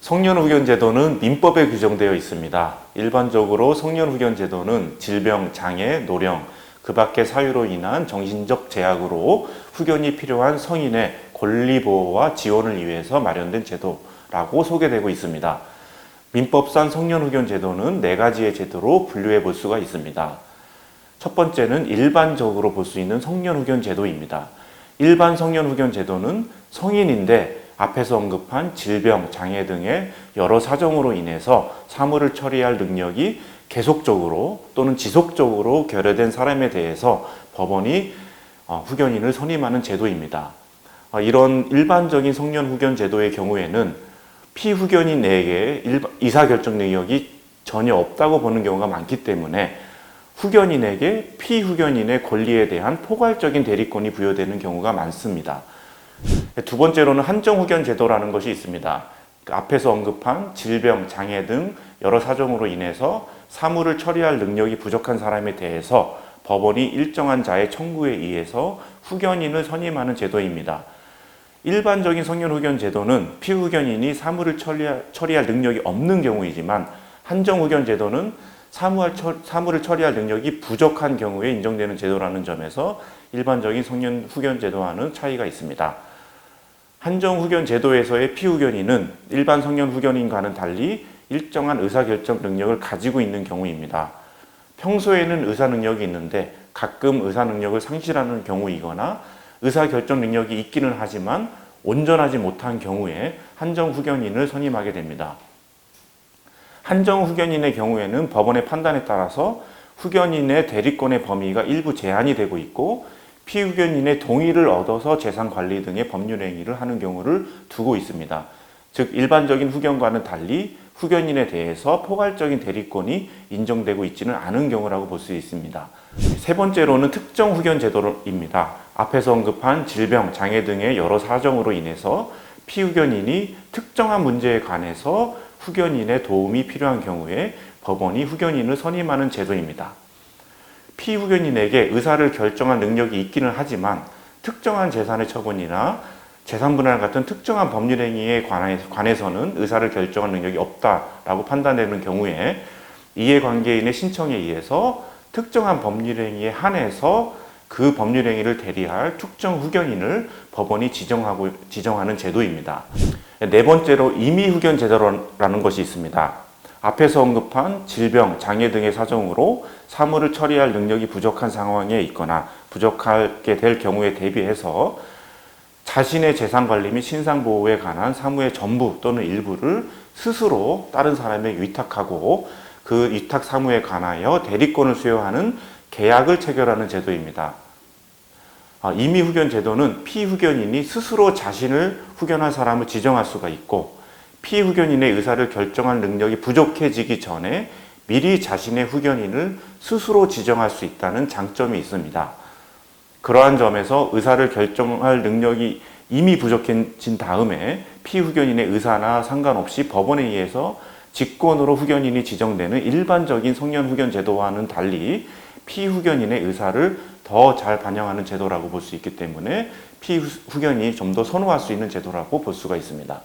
성년후견제도는 민법에 규정되어 있습니다. 일반적으로 성년후견제도는 질병, 장애, 노령, 그 밖의 사유로 인한 정신적 제약으로 후견이 필요한 성인의 권리보호와 지원을 위해서 마련된 제도라고 소개되고 있습니다. 민법상 성년후견제도는 4가지의 제도로 분류해 볼 수가 있습니다. 첫 번째는 일반적으로 볼 수 있는 성년후견제도입니다. 일반 성년후견제도는 성인인데 앞에서 언급한 질병, 장애 등의 여러 사정으로 인해서 사무를 처리할 능력이 계속적으로 또는 지속적으로 결여된 사람에 대해서 법원이 후견인을 선임하는 제도입니다. 이런 일반적인 성년후견 제도의 경우에는 피후견인에게 의사결정 능력이 전혀 없다고 보는 경우가 많기 때문에 후견인에게 피후견인의 권리에 대한 포괄적인 대리권이 부여되는 경우가 많습니다. 두 번째로는 한정후견 제도라는 것이 있습니다. 앞에서 언급한 질병, 장애 등 여러 사정으로 인해서 사무를 처리할 능력이 부족한 사람에 대해서 법원이 일정한 자의 청구에 의해서 후견인을 선임하는 제도입니다. 일반적인 성년후견 제도는 피후견인이 사무를 처리할 능력이 없는 경우이지만 한정후견 제도는 사무를 처리할 능력이 부족한 경우에 인정되는 제도라는 점에서 일반적인 성년후견 제도와는 차이가 있습니다. 한정후견 제도에서의 피후견인은 일반 성년후견인과는 달리 일정한 의사결정 능력을 가지고 있는 경우입니다. 평소에는 의사 능력이 있는데 가끔 의사 능력을 상실하는 경우이거나 의사결정 능력이 있기는 하지만 온전하지 못한 경우에 한정후견인을 선임하게 됩니다. 한정후견인의 경우에는 법원의 판단에 따라서 후견인의 대리권의 범위가 일부 제한이 되고 있고 피후견인의 동의를 얻어서 재산관리 등의 법률 행위를 하는 경우를 두고 있습니다. 즉 일반적인 후견과는 달리 후견인에 대해서 포괄적인 대리권이 인정되고 있지는 않은 경우라고 볼 수 있습니다. 세 번째로는 특정 후견 제도입니다. 앞에서 언급한 질병, 장애 등의 여러 사정으로 인해서 피후견인이 특정한 문제에 관해서 후견인의 도움이 필요한 경우에 법원이 후견인을 선임하는 제도입니다. 피후견인에게 의사를 결정할 능력이 있기는 하지만 특정한 재산의 처분이나 재산분할 같은 특정한 법률 행위에 관해서는 의사를 결정할 능력이 없다라고 판단되는 경우에 이해관계인의 신청에 의해서 특정한 법률 행위에 한해서 그 법률 행위를 대리할 특정 후견인을 법원이 지정하는 제도입니다. 네 번째로 임의후견 제도라는 것이 있습니다. 앞에서 언급한 질병, 장애 등의 사정으로 사무를 처리할 능력이 부족한 상황에 있거나 부족하게 될 경우에 대비해서 자신의 재산관리 및 신상보호에 관한 사무의 전부 또는 일부를 스스로 다른 사람에게 위탁하고 그 위탁 사무에 관하여 대리권을 수여하는 계약을 체결하는 제도입니다. 임의후견 제도는 피후견인이 스스로 자신을 후견할 사람을 지정할 수가 있고 피후견인의 의사를 결정할 능력이 부족해지기 전에 미리 자신의 후견인을 스스로 지정할 수 있다는 장점이 있습니다. 그러한 점에서 의사를 결정할 능력이 이미 부족해진 다음에 피후견인의 의사나 상관없이 법원에 의해서 직권으로 후견인이 지정되는 일반적인 성년후견 제도와는 달리 피후견인의 의사를 더 잘 반영하는 제도라고 볼 수 있기 때문에 피후견인이 좀 더 선호할 수 있는 제도라고 볼 수가 있습니다.